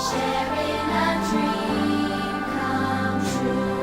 sharing a dream come true.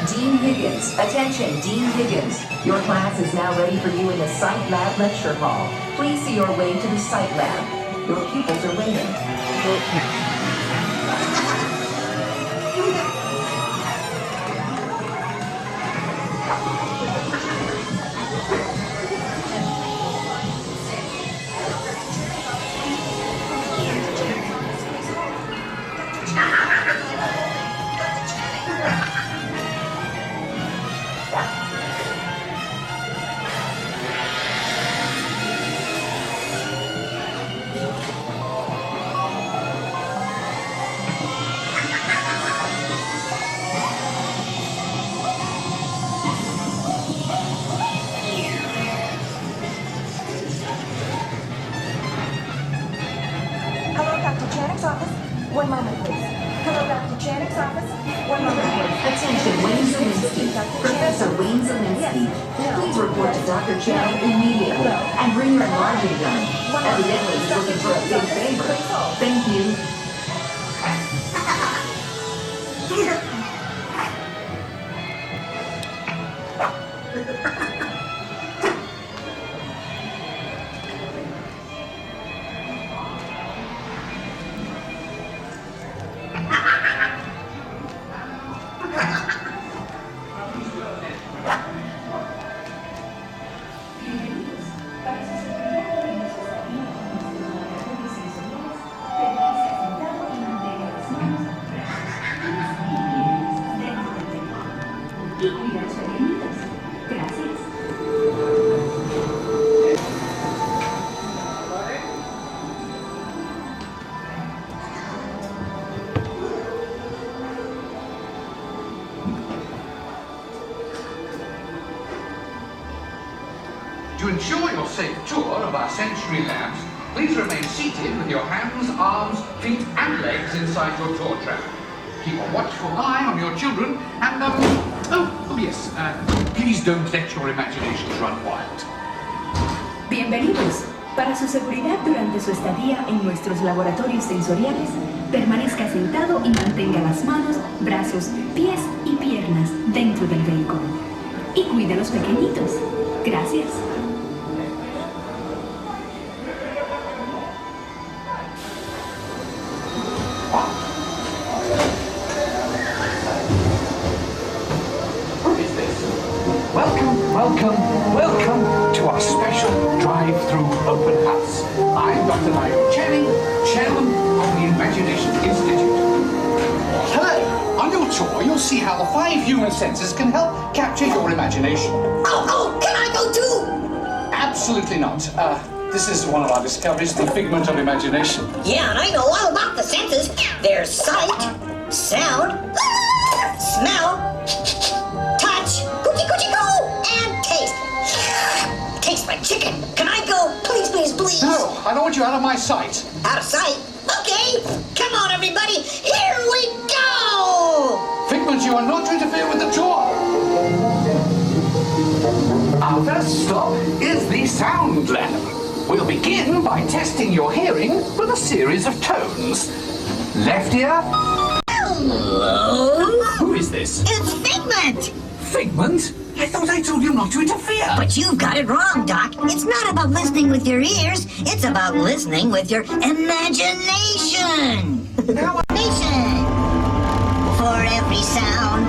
Dean Higgins, attention, Dean Higgins. Your class is now ready for you in the Site Lab Lecture Hall. Please see your way to the Site Lab. Your pupils are waiting. Hello, Dr. Channick's office. One moment, please. Hello, Dr. Channick's office. One moment, please. Attention, Wayne Zelinsky. Professor Wayne Zelinsky. Please report to Dr. Channing immediately and bring your enlarging gun. Evidently, he's looking for a big favor. Thank you. To ensure your safe tour of our sensory labs, please remain seated with your hands, arms, feet and legs inside your tour tram. Keep a watchful eye on your children and, yes, please don't let your imaginations run wild. Bienvenidos. Para su seguridad durante su estadía en nuestros laboratorios sensoriales, permanezca sentado y mantenga las manos, brazos, pies y piernas dentro del vehículo. Y cuide a los pequeñitos. Gracias. Welcome to our special drive-through open house. I'm Dr. Nigel Channing, Chairman of the Imagination Institute. Hello. On your tour, you'll see how the 5 human senses can help capture your imagination. Oh, can I go too? Absolutely not. This is one of our discoveries, the figment of imagination. Yeah, and I know all about the senses. There's sight, sound, smell, want you out of my sight. Out of sight? Okay. Come on, everybody. Here we go. Figment, you are not to interfere with the tour. Our first stop is the sound lab. We'll begin by testing your hearing with a series of tones. Left ear. Hello. Who is this? It's Figment. Figment? I thought I told you not to interfere. But you've got it wrong, Doc. It's not about listening with your ears. It's about listening with your imagination. Imagination. For every sound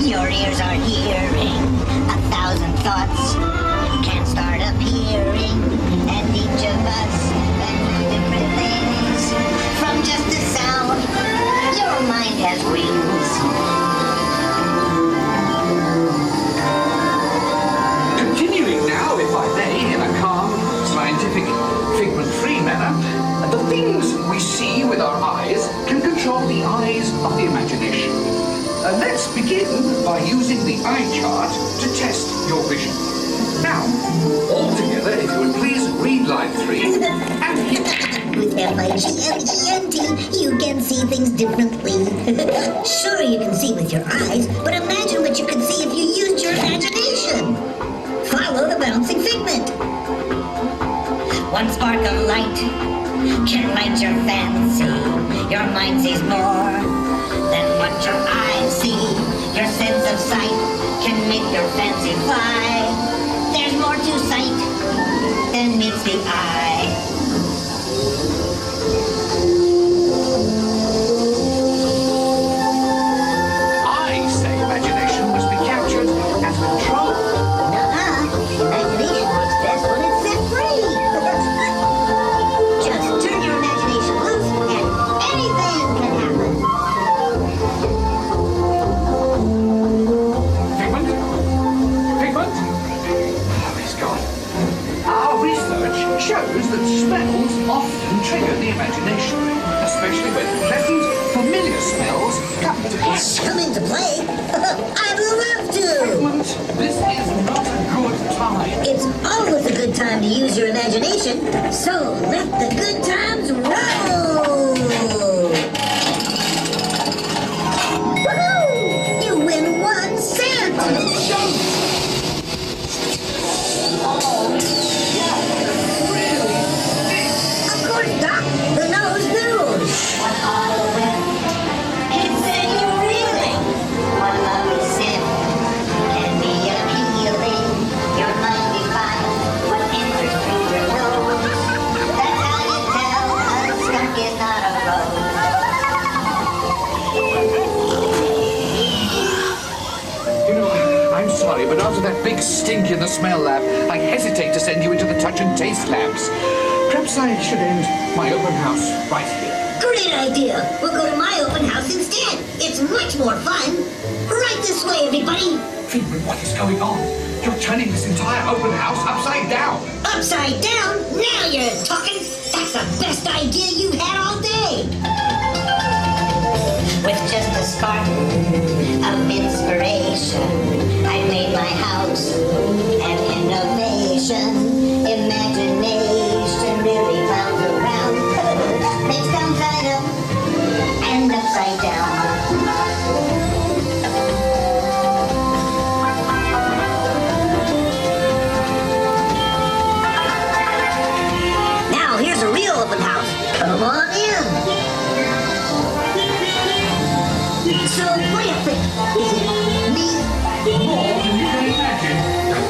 your ears are hearing, 1,000 thoughts can start appearing, and each of us can do different things. From just a sound, your mind has wings. Continuing now, if I may, in a calm, scientific, figment-free manner, the things we see with our eyes can control the eyes of the imagination. Let's begin by using the eye chart to test your vision. Now, all together, if you would please read line 3 and hit. With F-I-G-M-E-N-T, you can see things differently. Sure, you can see with your eyes, but imagine what you could see if you used your imagination. Follow the bouncing figment. One spark of light can light your fancy. Your mind sees more than what your eyes see. Your sense of sight can make your fancy fly. There's more to sight than meets the eye. I say imagination must be captured and controlled. Imagination works best when it's set free. Just turn your imagination loose and anything can happen. Figment? Figment? Oh, he's gone. Our research shows that smells often trigger the imagination, especially when pleasant, familiar smells come into play. Come into play? I'd love to. Figment, this is not a good time. It's always a good time to use your imagination, so let the good times roll. Woohoo! You win 1 cent. Of course, Doc. The nose knows. What are the wind? It's saying you're reeling. One lovely sip can be appealing. Your mind defines what enters through your nose. That's how you tell a skunk is not a rose. You know, I'm sorry, but after that big stink in the smell lab, I hesitate to send you into the touch and taste labs. Perhaps I should end my open house right here. Great idea. We'll go to my open house instead. It's much more fun. Right this way, everybody. Figment, what is going on? You're turning this entire open house upside down. Upside down? Now you're talking. That's the best idea you've had all day. With just a spark of inspiration, I made my house an innovation. Imagination really bounds around. Makes downside up and upside down. Now here's a real open house. Come on in. So what do you think? Is it me? More than you can imagine.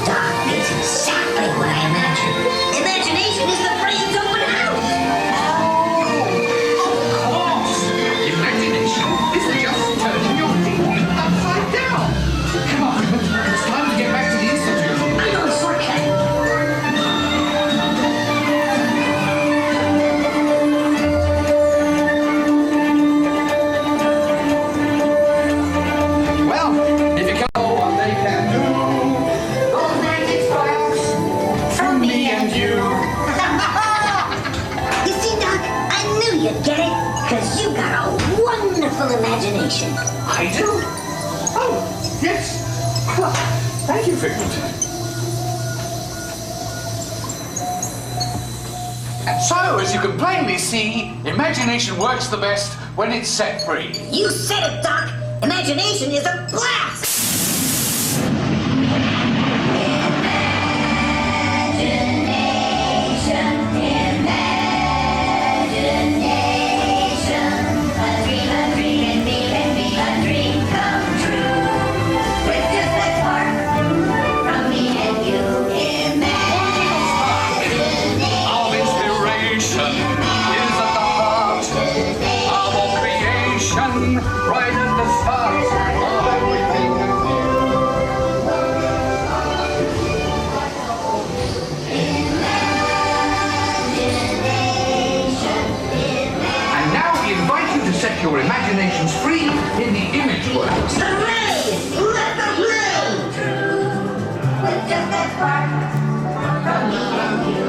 Doc, it's exactly what I imagined. Imagination is the brain's open house. Of course. Imagination is just turning your thinking upside down. Come on, Figment. It's time to get back to the institute. I'm on a shortcut. Well, if you can know what they can do, those magic sparks from me and you. You see, Doc, I knew you'd get it, because you got a wonderful imagination. I do? Oh, yes. Well, thank you, Figment. And so, as you can plainly see, imagination works the best when it's set free. You said it, Doc. Imagination is a blast. Of inspiration is at the heart of all creation, right at the start of everything. And now we invite you to set your imaginations free in the image world. Hooray! Let them play! With just that spark from me and you.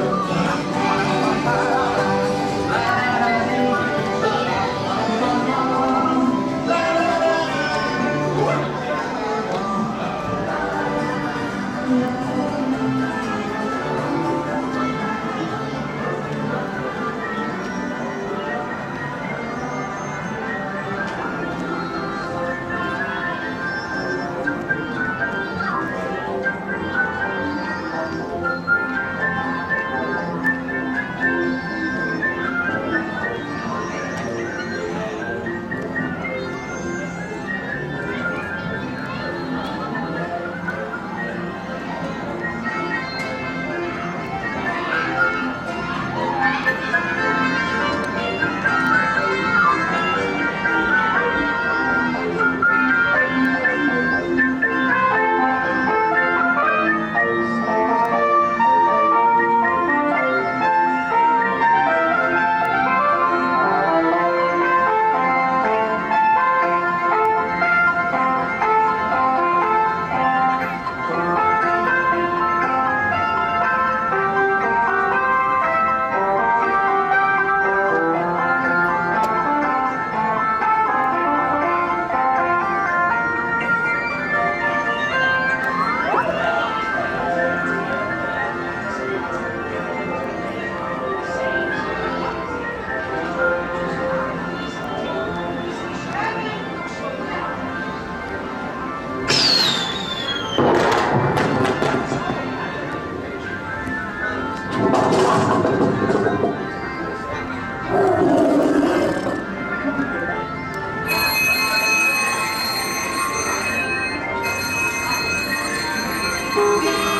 Thank you.